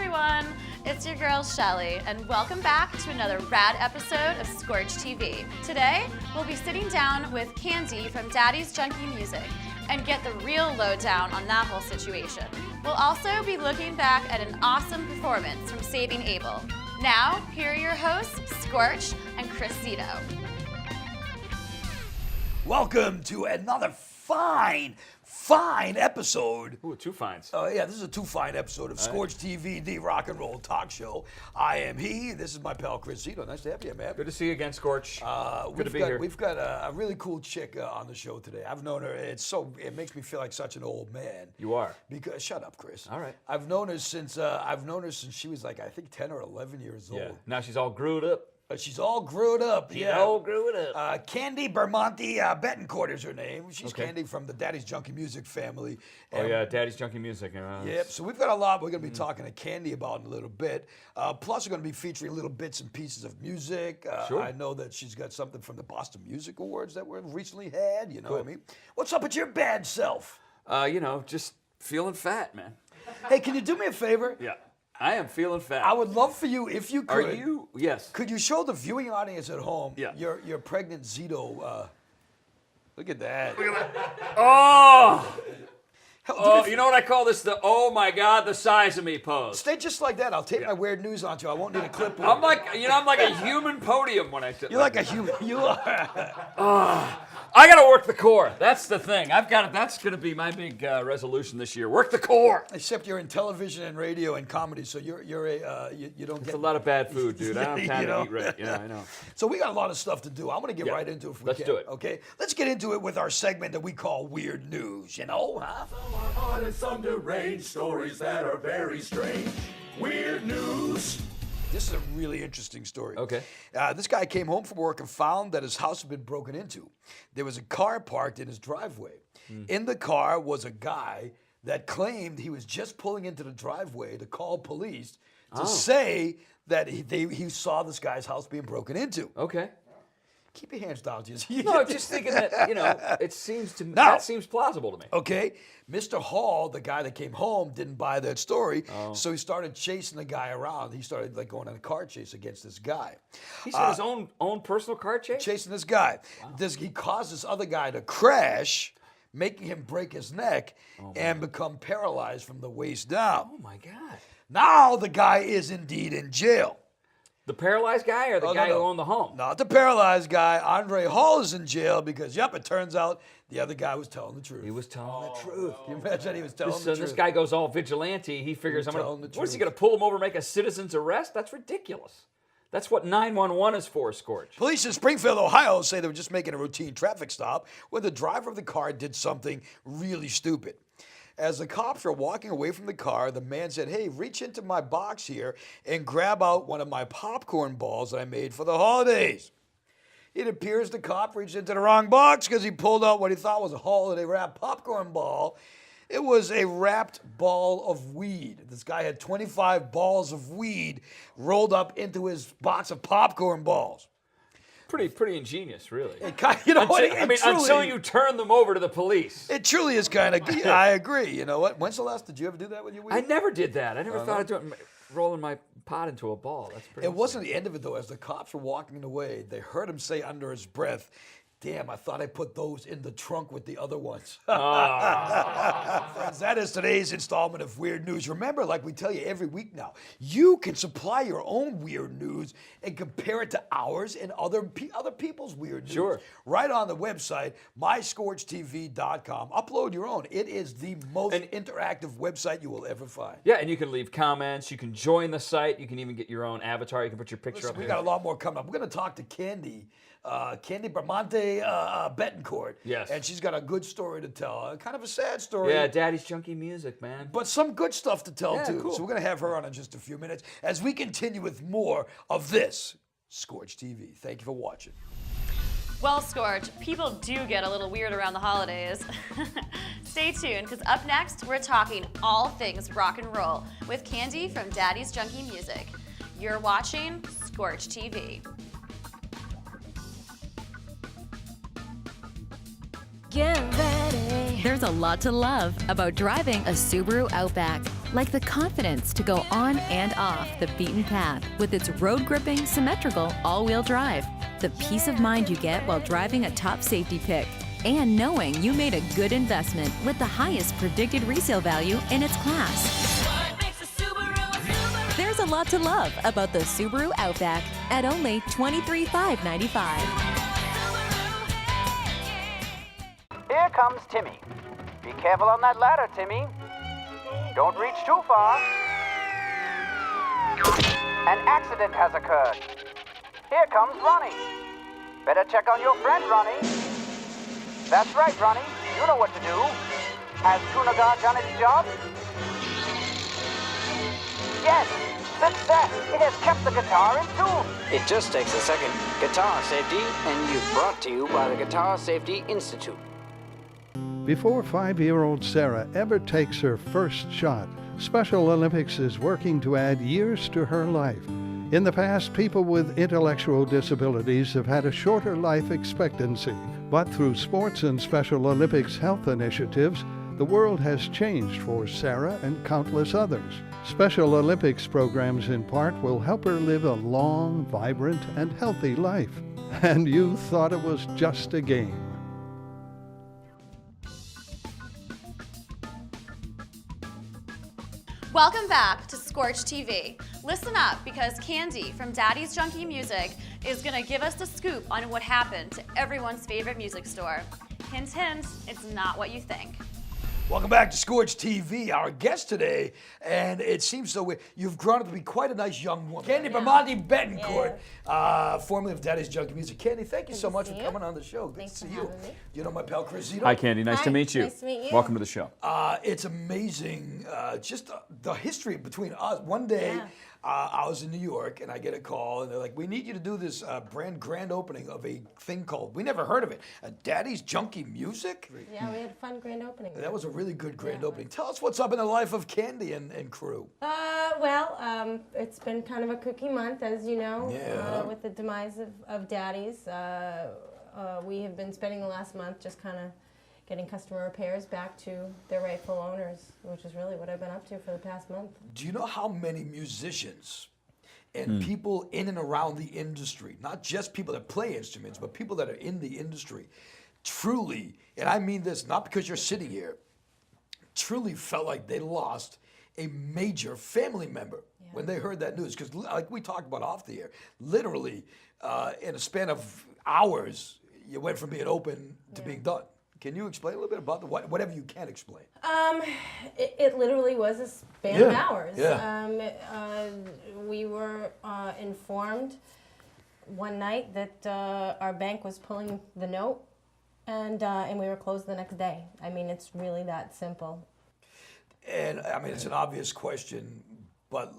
everyone, it's your girl Shelly, and welcome back to another rad episode of Scorch TV. Today, we'll be sitting down with Candy from Daddy's Junkie Music and get the real lowdown on that whole situation. We'll also be looking back at an awesome performance from Saving Abel. Now, here are your hosts, Scorch and Chris Zito. Welcome to another fine episode. Ooh, two fines. Oh, yeah, this is a too fine episode of Scorch TV, the rock and roll talk show. I am he. This is my pal Chris Zito. Nice to have you, man. Good to see you again, Scorch. Good to be here. We've got a really cool chick on the show today. I've known her. It makes me feel like such an old man. You are. Because shut up, Chris. All right. I've known her since she was like, I think 10 or 11 years old. Yeah. Now she's all grewed up. She's all grewed up. She's all grewed up. Candy Bermonti Betancourt is her name. She's Okay. Candy from the Daddy's Junkie Music family. Oh, yeah, Daddy's Junkie Music. Yep, so we've got a lot we're going to be talking to Candy about in a little bit. Plus, we're going to be featuring little bits and pieces of music. Sure. I know that she's got something from the Boston Music Awards that we recently had. You know what I mean? What's up with your bad self? Just feeling fat, man. Hey, can you do me a favor? Yeah. I am feeling fat. I would love for you, if you could. Are you? Yes. Could you show the viewing audience at home Yeah. your pregnant Zito? Look at that. Oh! Hell, You know what I call this? The oh my God, the size of me pose. Stay just like that. I'll take my weird news onto you. I won't need a clipboard. I'm like a human podium when I sit. You're like a human. You are. I got to work the core. That's the thing. That's going to be my big resolution this year. Work the core. Except you're in television and radio and comedy, so you don't It's get a lot of bad food, dude. I don't have time to eat right. Yeah, I know. So we got a lot of stuff to do. I'm going to get right into it if we Let's can. do it. Okay, let's get into it with our segment that we call Weird News. You know, huh? Some are odd and some deranged, stories that are very strange. Weird news. This is a really interesting story. Okay. This guy came home from work and found that his house had been broken into. There was a car parked in his driveway. In the car was a guy that claimed he was just pulling into the driveway to call police to say that he saw this guy's house being broken into. Okay. Keep your hands down, Jesus. No, just thinking that, it seems to me, that seems plausible to me. Okay, Mr. Hall, the guy that came home, didn't buy that story, so he started chasing the guy around. He started going on a car chase against this guy. He's got his own personal car chase? Chasing this guy. Wow. He caused this other guy to crash, making him break his neck and become paralyzed from the waist down. Oh, my God. Now the guy is indeed in jail. The paralyzed guy or the guy who owned the home? Not the paralyzed guy. Andre Hall is in jail because, it turns out the other guy was telling the truth. He was telling the truth. Can you imagine he was telling the truth? This guy goes all vigilante. He figures, what is he going to pull him over and make a citizen's arrest? That's ridiculous. That's what 911 is for, Scorch. Police in Springfield, Ohio say they were just making a routine traffic stop when the driver of the car did something really stupid. As the cops were walking away from the car, the man said, "Hey, reach into my box here and grab out one of my popcorn balls that I made for the holidays." It appears the cop reached into the wrong box because he pulled out what he thought was a holiday wrapped popcorn ball. It was a wrapped ball of weed. This guy had 25 balls of weed rolled up into his box of popcorn balls. Pretty ingenious, really. Until you turn them over to the police. It truly is kind of. I agree. You know what? When's the last? Did you ever do that with your weed? I never did that. I never thought of rolling my pot into a ball. That's pretty. It wasn't the end of it though. As the cops were walking away, they heard him say under his breath, "Damn, I thought I put those in the trunk with the other ones." Friends, that is today's installment of Weird News. Remember, like we tell you every week now, you can supply your own weird news and compare it to ours and other people's weird news. Sure. Right on the website, myscorchtv.com. Upload your own. It is the most interactive website you will ever find. Yeah, and you can leave comments. You can join the site. You can even get your own avatar. You can put your picture up We there. got a lot more coming up. We're going to talk to Candy Bermonti Betancourt. Yes. And she's got a good story to tell. Kind of a sad story. Yeah, Daddy's Junkie Music, man. But some good stuff to tell, too. Cool. So we're going to have her on in just a few minutes as we continue with more of this Scorch TV. Thank you for watching. Well, Scorch, people do get a little weird around the holidays. Stay tuned, because up next, we're talking all things rock and roll with Candy from Daddy's Junkie Music. You're watching Scorch TV. Get ready. There's a lot to love about driving a Subaru Outback. like the confidence to go on and off the beaten path with its road-gripping, symmetrical all-wheel drive, the peace of mind you get while driving a top safety pick, and knowing you made a good investment with the highest predicted resale value in its class. There's a lot to love about the Subaru Outback at only $23,595. Here comes Timmy. Be careful on that ladder, Timmy. Don't reach too far. An accident has occurred. Here comes Ronnie. Better check on your friend, Ronnie. That's right, Ronnie. You know what to do. Has Tunagar done its job? Yes, success. It has kept the guitar in tune. It just takes a second. Guitar safety, and you've brought to you by the Guitar Safety Institute. Before 5-year-old Sarah ever takes her first shot, Special Olympics is working to add years to her life. In the past, people with intellectual disabilities have had a shorter life expectancy, but through sports and Special Olympics health initiatives, the world has changed for Sarah and countless others. Special Olympics programs in part will help her live a long, vibrant, and healthy life. And you thought it was just a game. Welcome back to Scorch TV. Listen up, because Candy from Daddy's Junkie Music is gonna give us the scoop on what happened to everyone's favorite music store. Hint, hint, it's not what you think. Welcome back to Scorch TV. Our guest today, and it seems so weird, you've grown up to be quite a nice young woman. Candy Bamonti Betancourt, formerly of Daddy's Junkie Music. Candy, thank you so much for coming on the show. Good to see you. You know my pal Chris Zito? Hi, Candy. Nice to meet you. Nice to meet you. Welcome to the show. It's amazing, just the history between us. One day, I was in New York, and I get a call, and they're like, we need you to do this grand opening of a thing called, we never heard of it, Daddy's Junkie Music? Yeah, we had a fun grand opening. That was a really good grand opening. Tell us what's up in the life of Candy and crew. It's been kind of a cookie month, as you know, with the demise of Daddy's. We have been spending the last month just kind of getting customer repairs back to their rightful owners, which is really what I've been up to for the past month. Do you know how many musicians and people in and around the industry, not just people that play instruments, but people that are in the industry, truly, and I mean this not because you're sitting here, truly felt like they lost a major family member when they heard that news? Because like we talked about off the air, literally in a span of hours, you went from being open to being done. Can you explain a little bit about whatever you can explain? It literally was a span of hours. Yeah. We were informed one night that our bank was pulling the note, and we were closed the next day. I mean, it's really that simple. And I mean, it's an obvious question, but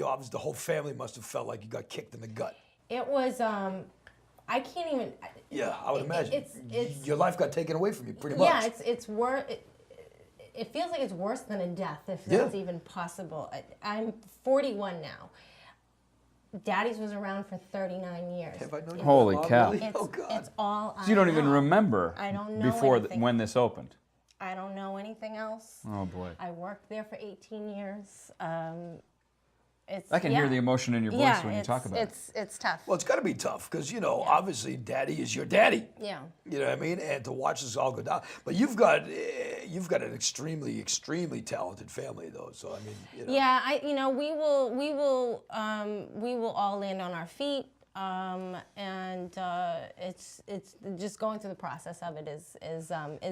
obviously the whole family must have felt like you got kicked in the gut. It was. I can't even. Yeah, I would imagine. It's your life got taken away from you, pretty much. Yeah, it's worse. It feels like it's worse than a death, if that's even possible. I'm 41 now. Daddy's was around for 39 years. Have I known you Holy that long, cow. really? Oh, God. It's all I So you don't know. even remember I don't know before anything. when this opened. I don't know anything else. Oh, boy. I worked there for 18 years. I can hear the emotion in your voice when you talk about it. It's tough. Well, it's got to be tough because, obviously Daddy is your daddy. Yeah. You know what I mean? And to watch this all go down. But you've got an extremely, extremely talented family, though. So, I mean, Yeah, we will all land on our feet. It's just going through the process of it is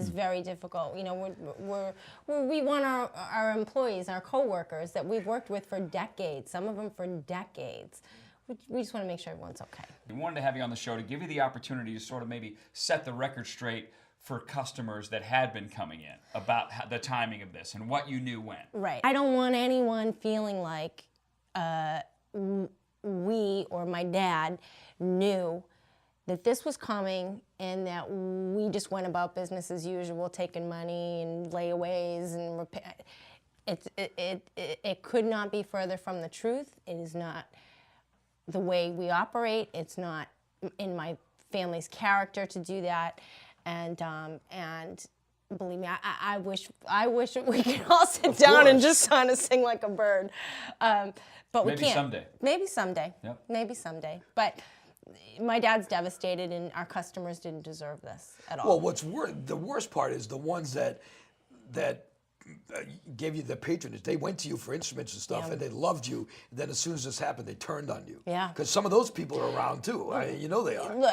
very difficult. We want our employees, our coworkers that we've worked with for decades, some of them for decades. We just want to make sure everyone's okay. We wanted to have you on the show to give you the opportunity to sort of maybe set the record straight for customers that had been coming in about the timing of this and what you knew when. Right. I don't want anyone feeling like we or my dad knew that this was coming and that we just went about business as usual, taking money and layaways and repair. It could not be further from the truth. It is not the way we operate. It's not in my family's character to do that. And believe me, I wish we could all sit down and just kind of sing like a bird, but we Maybe can't. someday. Maybe someday. Yep. Maybe someday. But my dad's devastated, and our customers didn't deserve this at all. Well, the worst part is the ones that gave you the patronage. They went to you for instruments and stuff, and they loved you. And then as soon as this happened, they turned on you. Yeah. Because some of those people are around too. You know they are. Look,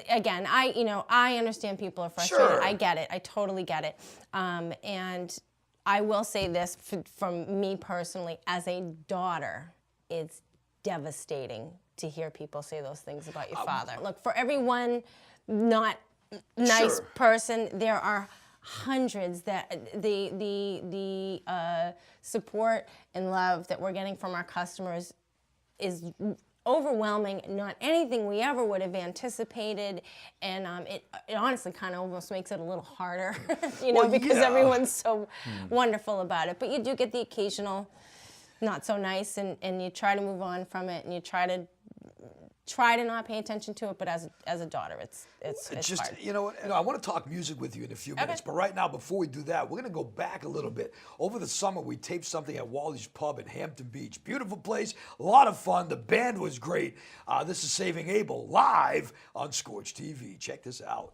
again, I understand people are frustrated. Sure. I get it. I totally get it. And I will say this from me personally, as a daughter, it's devastating to hear people say those things about your father. Look, for every one not nice Sure. person, there are hundreds that the support and love that we're getting from our customers is overwhelming, not anything we ever would have anticipated, and it honestly kind of almost makes it a little harder, because everyone's so wonderful about it. But you do get the occasional not so nice, and you try to move on from it, and you try to not pay attention to it. But as a daughter, it's Just, hard. you know what? I want to talk music with you in a few minutes, but right now, before we do that, we're going to go back a little bit. Over the summer, we taped something at Wally's Pub in Hampton Beach. Beautiful place, a lot of fun. The band was great. This is Saving Abel live on Scorch TV. Check this out.